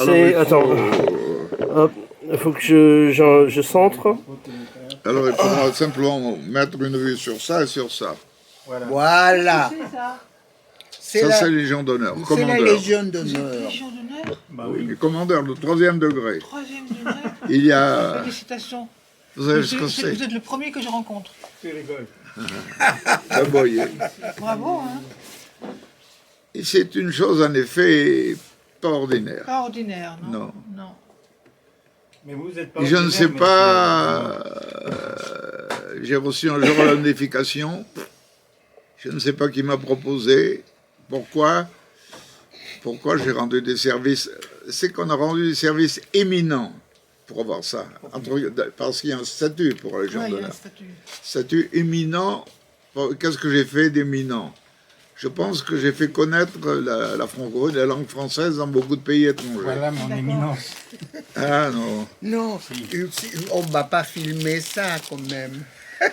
c'est... Attends. Hop, il faut que je centre. Alors il faudra simplement mettre une vue sur ça et sur ça. Voilà. C'est Ça, la, c'est Légion d'honneur. c'est la Commandeur. Légion d'honneur. Légion d'honneur, Oui, mais commandeur de 3e degré. 3e degré. Il y a... Félicitations. Vous savez ce que c'est? Vous êtes le premier que je rencontre. Ah, voyez. Bravo, hein. Et c'est une chose en effet pas ordinaire. Pas ordinaire, non. Non. Non. Mais vous êtes pas Et je ne sais ordinaire, pas... j'ai reçu un jour la notification. Je ne sais pas qui m'a proposé. Pourquoi j'ai rendu des services? C'est qu'on a rendu des services éminents pour avoir ça. Parce qu'il y a un statut pour la Légion Ouais, il y a un d'honneur. statut. Statut éminent. Qu'est-ce que j'ai fait d'éminent? Je pense que j'ai fait connaître la francophonie, la langue française dans beaucoup de pays étrangers. Voilà mon éminence. Ah non. Non, on ne va pas filmer ça quand même.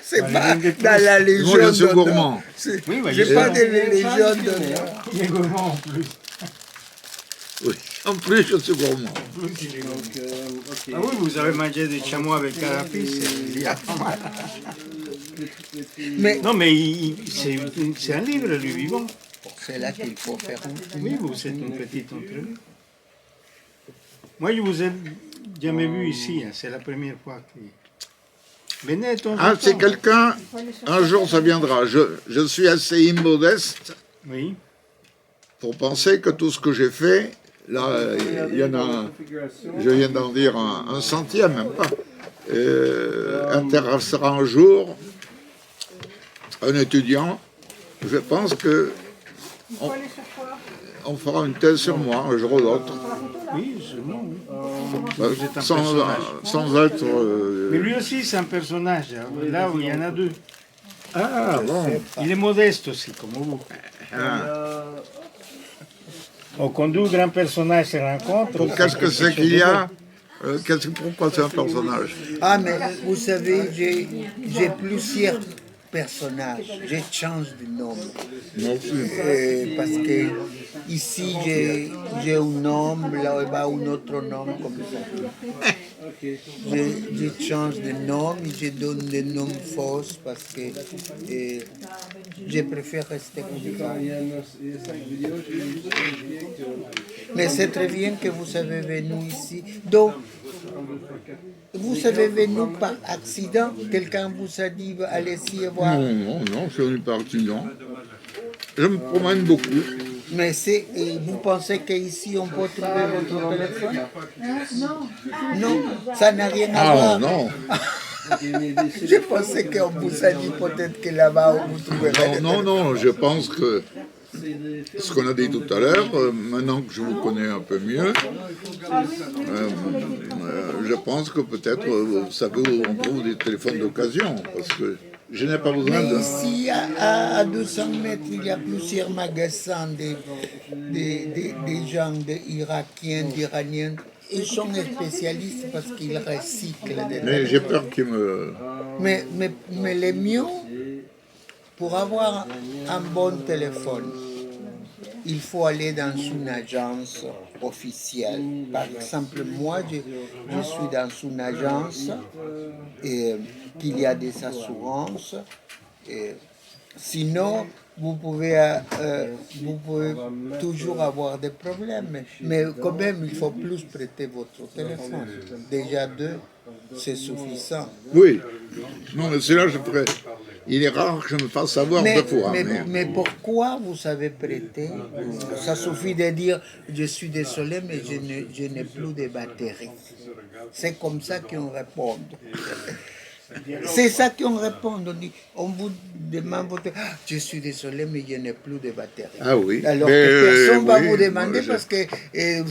C'est Allez, pas venez plus. dans la Moi, je Légion suis d'honneur. gourmand. Oui, bah, J'ai je pas sais. de Légion d'honneur. Il est gourmand en plus. Oui. En plus, je suis gourmand. En plus, il est gourmand. Ah oui, vous avez mangé des chamois avec carapace. Il y a pas mal. Mais Non, mais c'est un livre, lui vivant. c'est là qu'il faut faire un Oui, vous êtes une petite entrevue. Moi, je vous ai jamais vu ici. Hein. C'est la première fois que... Venez de temps en Ah, temps. c'est quelqu'un, un jour ça viendra. Je suis assez immodeste Oui. pour penser que tout ce que j'ai fait, là, il y en a, je viens d'en dire un centième, même pas, intéressera un jour un étudiant. Je pense que on fera une thèse sur moi un jour ou l'autre. Oui, sûrement. Oui. Sans être... Mais lui aussi, c'est un personnage. Hein. Là où il y en a deux. Ah, bon. Il est modeste aussi, comme vous. Donc, quand deux grands personnages se rencontrent... Qu'est-ce que c'est qu'il y a pourquoi c'est un personnage? Ah, mais vous savez, j'ai plusieurs personnages. Je change de nom. Parce que ici, j'ai un nom, là-bas, un autre nom, comme ça. Je change de nom, je donne des noms faux parce que je préfère rester comme ça. Mais c'est très bien que vous avez venu ici. Donc, vous avez venu par accident? Quelqu'un vous a dit, allez-y voir? Non, je suis venu par accident. Je me promène beaucoup. Mais vous pensez qu'ici on peut trouver votre téléphone? Non, ça n'a rien à Ah voir. non, Je pensais qu'on vous a dit peut-être que là-bas vous trouverez. non, je pense que ce qu'on a dit tout à l'heure, maintenant que je vous connais un peu mieux, je pense que peut-être, vous savez où on trouve des téléphones d'occasion, parce que je n'ai pas besoin Mais de... ici, à 200 mètres, il y a plusieurs magasins des gens irakiens, d'Iraniens. Ils sont spécialistes parce qu'ils recyclent des Mais j'ai peur qu'ils me... Mais le mieux, pour avoir un bon téléphone, il faut aller dans une agence officielle. Par exemple, moi, je suis dans une agence qu'il y a des assurances. Sinon, vous pouvez toujours avoir des problèmes. Mais quand même, il faut plus prêter votre téléphone. Déjà deux, c'est suffisant. Oui, non, mais c'est là je ferai... Il est rare que je me fasse savoir deux fois. Mais pourquoi vous avez prêté? Ça suffit de dire je suis désolé, mais je n'ai plus de batterie. C'est comme ça qu'on répond. C'est ça qu'on répond. On vous demande je suis désolé, mais je n'ai plus de batterie. Ah oui. Alors mais, que personne ne va oui, vous demander moi, parce que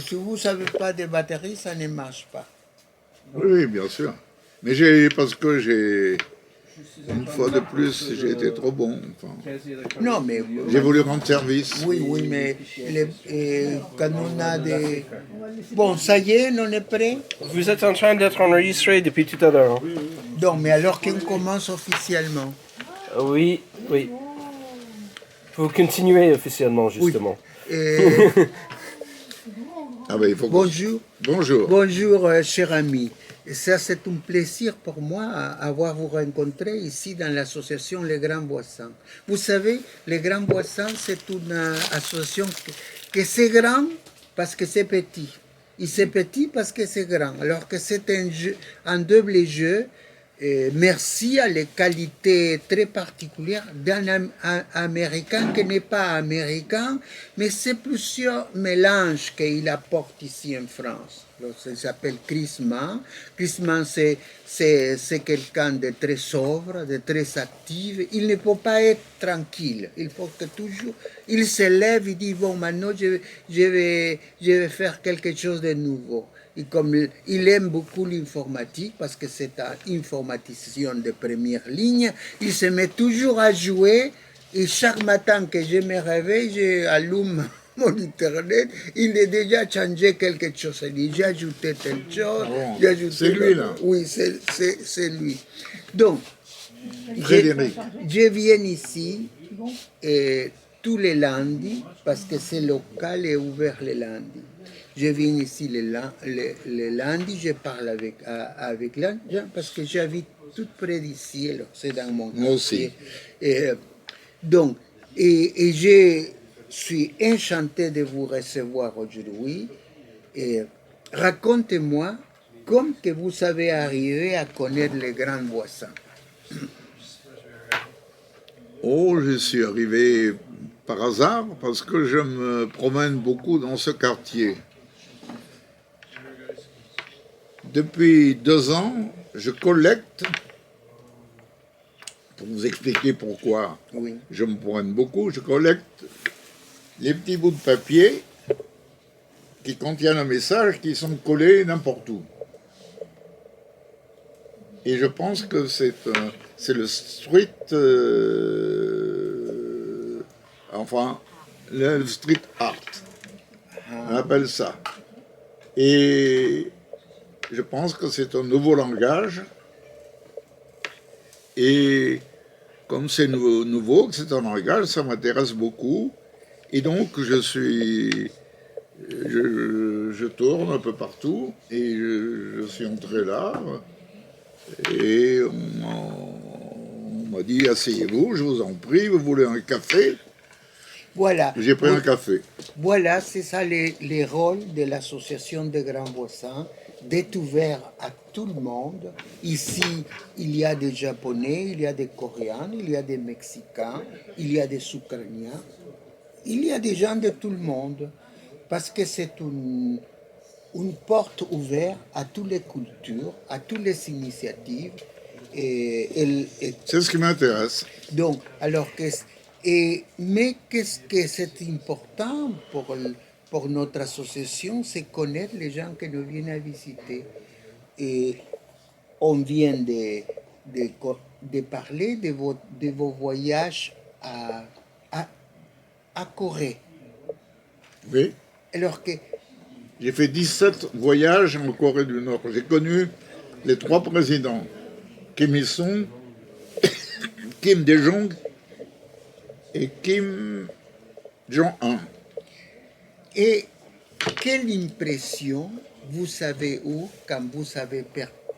si vous n'avez pas de batterie, ça ne marche pas. Oui, bien sûr. Mais parce que j'ai... Une fois de plus, j'ai été trop bon. Enfin, Non, mais... j'ai voulu rendre service. Oui, mais quand on a des... Bon, ça y est, on est prêt? Vous êtes en train d'être enregistré depuis tout à l'heure. Hein? Donc, mais alors qu'on commence officiellement? Oui. Vous continuez officiellement, justement. Ah ben, il faut que- Bonjour. Bonjour. Bonjour, cher ami. Ça, c'est un plaisir pour moi avoir vous rencontré ici dans l'association Les Grands Voisins. Vous savez, Les Grands Voisins, c'est une association que c'est grand parce que c'est petit. Et c'est petit parce que c'est grand. Alors que c'est un jeu, un double jeu. Merci à les qualités très particulières d'un Américain qui n'est pas américain, mais c'est plusieurs mélanges qu'il apporte ici en France. Alors, ça s'appelle Chris Mann. Chris Mann, c'est quelqu'un de très sobre, de très actif. Il ne peut pas être tranquille. Il faut que toujours, il se lève, il dit, bon, maintenant, je vais faire quelque chose de nouveau. Et comme il aime beaucoup l'informatique, parce que c'est une informaticien de première ligne, il se met toujours à jouer. Et chaque matin que je me réveille, j'allume mon Internet, il a déjà changé quelque chose. Il dit, j'ai ajouté telle chose. Bon, j'ai ajouté c'est lui, là. Oui, c'est lui. Donc, Frédéric. je viens ici tous les lundis, parce que c'est local et ouvert les lundis. Je viens ici les lundis, je parle avec les gens parce que j'habite tout près d'ici, alors c'est dans mon Moi aussi. quartier. Donc, et je suis enchanté de vous recevoir aujourd'hui. Racontez-moi comment que vous avez arrivé à connaître les grands voisins. Oh, je suis arrivé par hasard parce que je me promène beaucoup dans ce quartier. Depuis 2 ans, je collecte, pour vous expliquer pourquoi Oui. je me promène beaucoup, je collecte les petits bouts de papier qui contiennent un message qui sont collés n'importe où. Et je pense que c'est le street, le street art, on appelle ça. Et je pense que c'est un nouveau langage. Et comme c'est nouveau, que c'est un langage, ça m'intéresse beaucoup. Et donc, je tourne un peu partout et je suis entré là. Et on m'a dit, asseyez-vous, je vous en prie, vous voulez un café? Voilà. J'ai pris un café. Voilà, c'est ça les rôles de l'association des grands voisins, d'être ouvert à tout le monde. Ici, il y a des Japonais, il y a des Coréens, il y a des Mexicains, il y a des Ukrainiens, il y a des gens de tout le monde, parce que c'est une porte ouverte à toutes les cultures, à toutes les initiatives. C'est ce qui m'intéresse. Donc, alors mais qu'est-ce que c'est important pour notre association, c'est connaître les gens qui nous viennent à visiter. Et on vient de parler de vos voyages à Corée. Oui. Alors que, J'ai fait 17 voyages en Corée du Nord. J'ai connu les 3 présidents. Kim Il-sung, Kim Dae-jung et Kim Jong-un. et quelle impression vous avez eue quand vous avez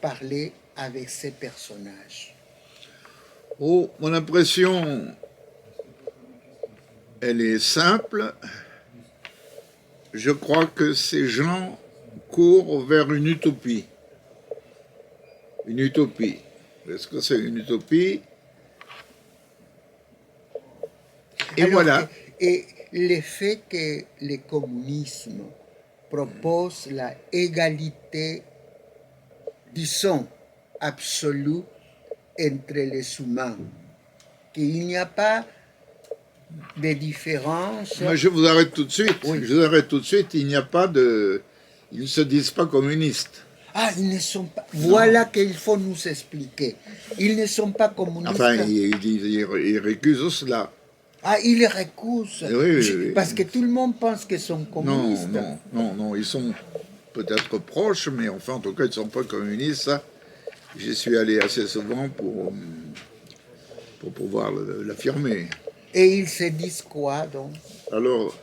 parlé avec ces personnages? Oh, mon impression, elle est simple. Je crois que ces gens courent vers une utopie. Une utopie. Est-ce que c'est une utopie? Et Alors voilà. Et le fait que le communisme propose la égalité, disons, absolue entre les humains, qu'il n'y a pas de différence. Mais je vous arrête tout de suite. Oui. Je vous arrête tout de suite. Il n'y a pas de... Ils ne se disent pas communistes. Ah, ils ne sont pas. Voilà qu'il faut nous expliquer. Ils ne sont pas communistes. Enfin, ils récusent cela. Ah, ils récusent. Oui. Parce que tout le monde pense qu'ils sont communistes. Non, ils sont peut-être proches, mais enfin, en tout cas, ils ne sont pas communistes. Ça, j'y suis allé assez souvent pour pouvoir l'affirmer. Et ils se disent quoi, donc? Alors,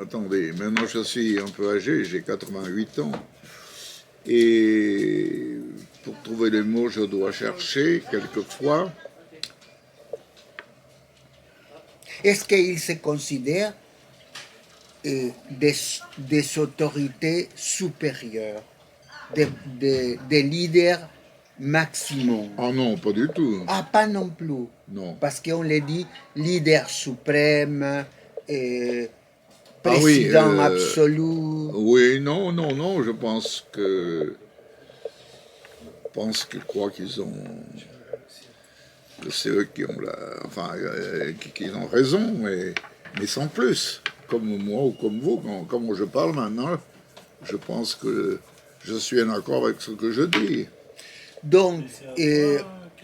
attendez, maintenant je suis un peu âgé, j'ai 88 ans. Et pour trouver les mots, je dois chercher quelquefois. Est-ce qu'ils se considèrent des autorités supérieures, des leaders maximum? Ah non, pas du tout. Ah, pas non plus. Non. Parce qu'on les dit leader suprême, Ah oui, président absolu. Oui, non, non, non, je pense qu'ils croient qu'ils ont, que c'est eux qui ont qui ont raison, mais sans plus. Comme moi ou comme vous, quand je parle maintenant, je pense que je suis en accord avec ce que je dis. Donc,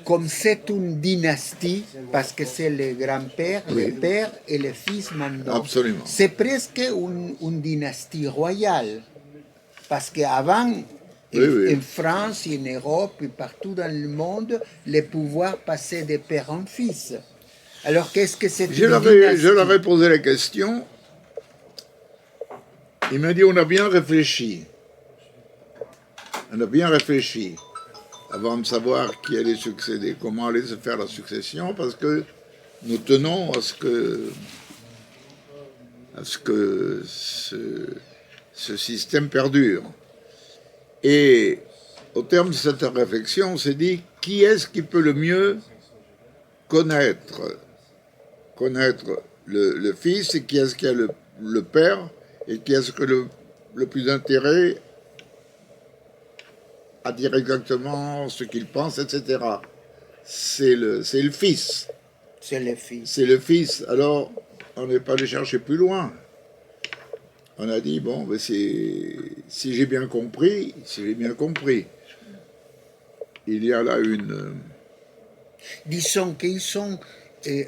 comme c'est une dynastie, parce que c'est le grand-père, Oui. le père et le fils maintenant, Absolument. c'est presque une dynastie royale. Parce qu'avant, Oui. en France, en Europe et partout dans le monde, les pouvoirs passaient de père en fils. Alors qu'est-ce que c'est Je une leur dynastie? ai posé la question. Il m'a dit, on a bien réfléchi. On a bien réfléchi avant de savoir qui allait succéder, comment allait se faire la succession, parce que nous tenons à ce que ce système perdure. Et au terme de cette réflexion, on s'est dit, qui est-ce qui peut le mieux connaître le fils, et qui est-ce qui a le père, et qui est-ce que le plus d'intérêt à dire exactement ce qu'il pense, etc. C'est le fils. C'est le fils. C'est le fils. Alors, on n'est pas allé chercher plus loin. On a dit, bon, ben si j'ai bien compris, il y a là une... Disons qu'ils sont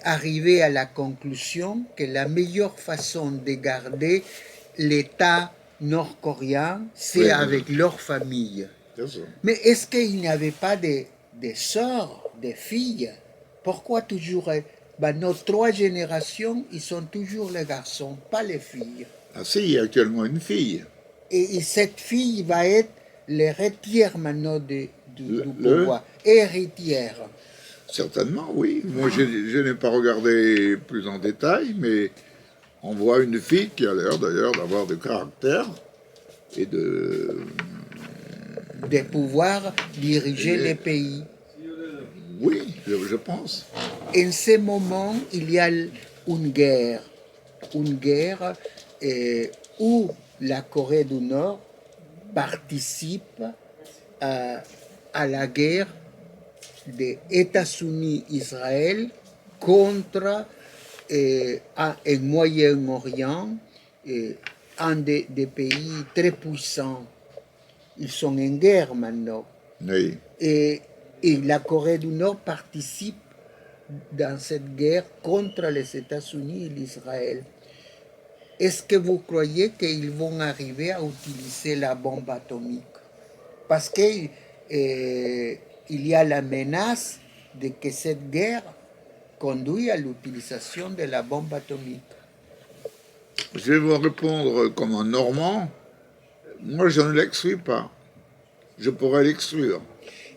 arrivés à la conclusion que la meilleure façon de garder l'État nord-coréen, c'est Oui. avec leur famille. C'est ça. Mais est-ce qu'il n'y avait pas des sœurs, des filles? Pourquoi toujours nos 3 générations, ils sont toujours les garçons, pas les filles. Ah si, il y a actuellement une fille. Et cette fille va être l'héritière maintenant du Le- pouvoir. Héritière. Certainement, oui. Moi, je n'ai pas regardé plus en détail, mais on voit une fille qui a l'air d'ailleurs d'avoir du caractère et de... De pouvoir diriger le pays. Oui, je pense. En ce moment, il y a une guerre où la Corée du Nord participe à la guerre des États-Unis-Israël contre un Moyen-Orient, un des pays très puissants. Ils sont en guerre maintenant. Oui. Et la Corée du Nord participe dans cette guerre contre les États-Unis et l'Israël. Est-ce que vous croyez qu'ils vont arriver à utiliser la bombe atomique? Parce qu'il y a la menace de que cette guerre conduit à l'utilisation de la bombe atomique. Je vais vous répondre comme un Normand. Moi, je ne l'exclus pas. Je pourrais l'exclure.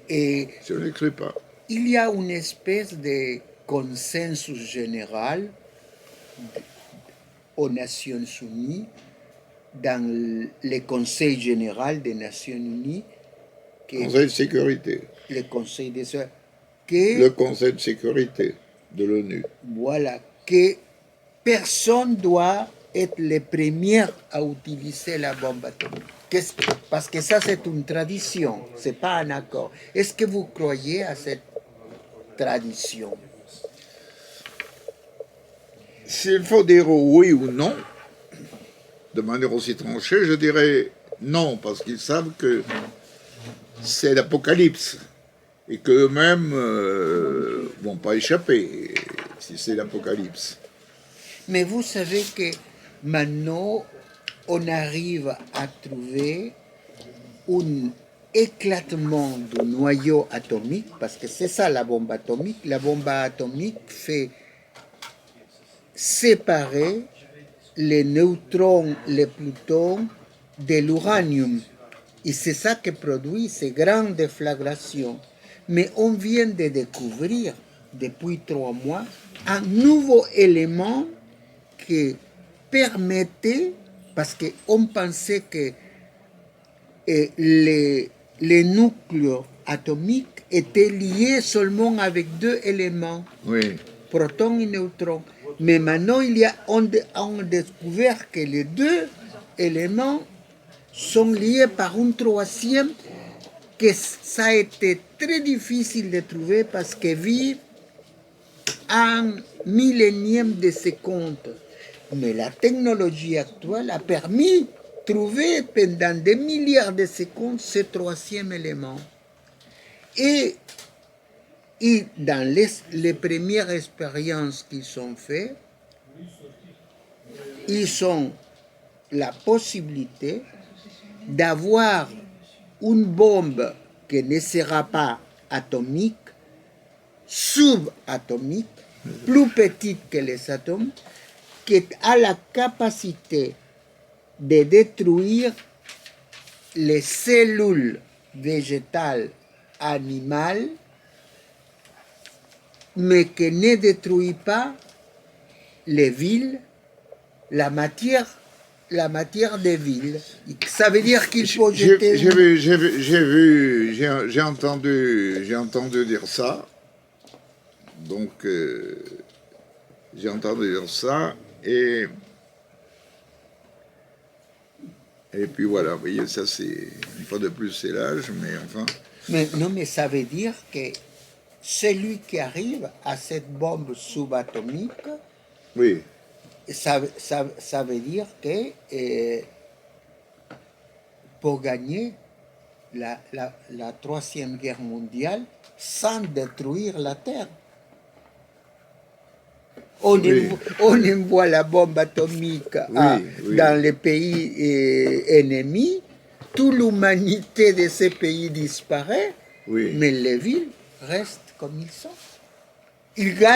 Et Je ne l'exclus pas. il y a une espèce de consensus général aux Nations Unies, dans le Conseil général des Nations Unies, Conseil de sécurité. le Conseil des que Le Conseil de sécurité de l'ONU. voilà, que personne doit être le premier à utiliser la bombe atomique. Parce que ça, c'est une tradition, c'est pas un accord. Est-ce que vous croyez à cette tradition? S'il faut dire oui ou non, de manière aussi tranchée, je dirais non, parce qu'ils savent que c'est l'apocalypse et qu'eux-mêmes vont pas échapper si c'est l'apocalypse. Mais vous savez que maintenant, on arrive à trouver un éclatement du noyau atomique, parce que c'est ça la bombe atomique. La bombe atomique fait séparer les neutrons, les protons de l'uranium. Et c'est ça qui produit ces grandes déflagrations. Mais on vient de découvrir, depuis 3 mois, un nouveau élément qui permettait, parce qu'on pensait que les nucléos atomiques étaient liés seulement avec 2 éléments, Oui. protons et neutrons. Mais maintenant, on a découvert que les 2 éléments sont liés par un troisième, que ça a été très difficile de trouver parce que vit un millénième de seconde. Mais la technologie actuelle a permis de trouver pendant des milliards de secondes ce troisième élément. Et dans les premières expériences qu'ils ont faites, ils ont la possibilité d'avoir une bombe qui ne sera pas atomique, subatomique, plus petite que les atomes, qui a la capacité de détruire les cellules végétales, animales, mais qui ne détruit pas les villes, la matière des villes. Ça veut dire qu'il faut jeter... J'ai entendu dire ça. Donc, j'ai entendu dire ça. Et puis voilà, vous voyez, ça c'est... Une fois de plus, c'est l'âge, mais enfin... Mais ça veut dire que celui qui arrive à cette bombe subatomique, Oui. ça veut dire que pour gagner la Troisième Guerre mondiale sans détruire la Terre. On envoie la bombe atomique dans les pays ennemis, toute l'humanité de ces pays disparaît, mais les villes restent comme ils sont. Ils gagnent